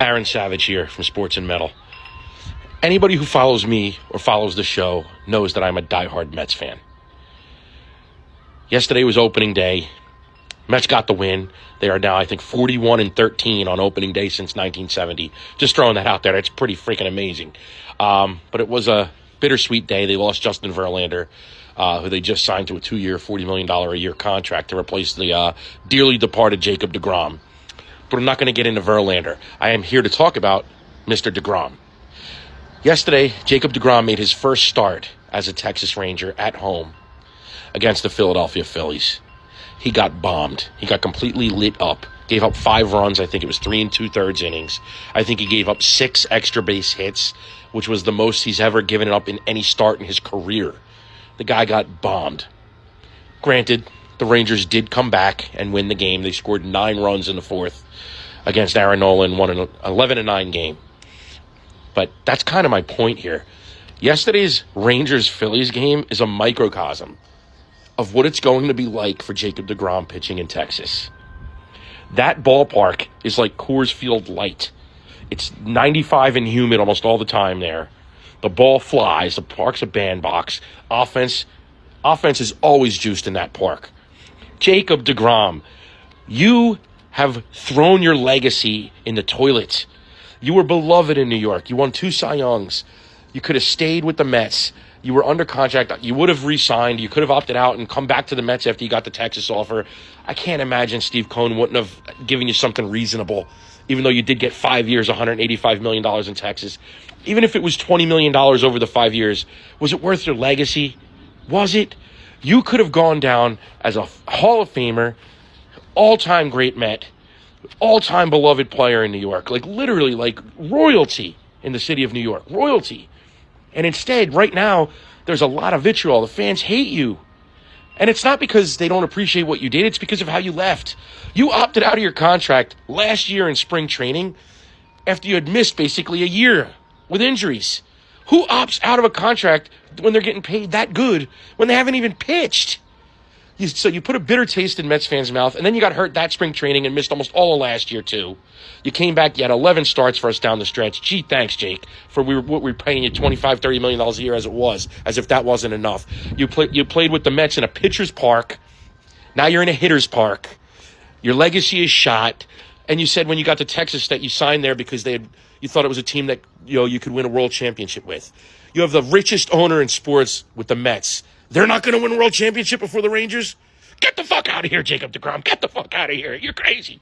Aaron Savage here from Sports and Metal. Anybody who follows me or follows the show knows that I'm a diehard Mets fan. Yesterday was opening day. Mets got the win. They are now, I think, 41-13 on opening day since 1970. Just throwing that out there. That's pretty freaking amazing. But it was a bittersweet day. They lost Justin Verlander, who they just signed to a 2-year, $40 million a year contract to replace the dearly departed Jacob deGrom. But I'm not going to get into Verlander. I am here to talk about Mr. deGrom. Yesterday, Jacob deGrom made his first start as a Texas Ranger at home against the Philadelphia Phillies. He got bombed. He got completely lit up. Gave up 5 runs. I think it was 3 2/3 innings. I think he gave up 6 extra base hits, which was the most he's ever given up in any start in his career. The guy got bombed. Granted, the Rangers did come back and win the game. They scored 9 runs in the fourth against Aaron Nola and won an 11-9 game. But that's kind of my point here. Yesterday's Rangers-Phillies game is a microcosm of what it's going to be like for Jacob deGrom pitching in Texas. That ballpark is like Coors Field Light. It's 95 and humid almost all the time there. The ball flies. The park's a bandbox. Offense is always juiced in that park. Jacob deGrom, you have thrown your legacy in the toilet. You were beloved in New York. You won 2 Cy Youngs. You could have stayed with the Mets. You were under contract. You would have re-signed. You could have opted out and come back to the Mets after you got the Texas offer. I can't imagine Steve Cohen wouldn't have given you something reasonable, even though you did get 5 years, $185 million in Texas. Even if it was $20 million over the 5 years, was it worth your legacy? Was it? You could have gone down as a Hall of Famer, all-time great Met, all-time beloved player in New York, like literally like royalty in the city of New York, royalty. And instead, right now, there's a lot of vitriol. The fans hate you. And it's not because they don't appreciate what you did. It's because of how you left. You opted out of your contract last year in spring training after you had missed basically a year with injuries. Who opts out of a contract when they're getting paid that good when they haven't even pitched? So you put a bitter taste in Mets fans' mouth, and then you got hurt that spring training and missed almost all of last year, too. You came back, you had 11 starts for us down the stretch. Gee, thanks, Jake, for what we were paying you $25, $30 million a year as it was, as if that wasn't enough. You played with the Mets in a pitcher's park. Now you're in a hitter's park. Your legacy is shot. And you said when you got to Texas that you signed there because you thought it was a team that you could win a world championship with. You have the richest owner in sports with the Mets. They're not going to win a world championship before the Rangers? Get the fuck out of here, Jacob deGrom. Get the fuck out of here. You're crazy.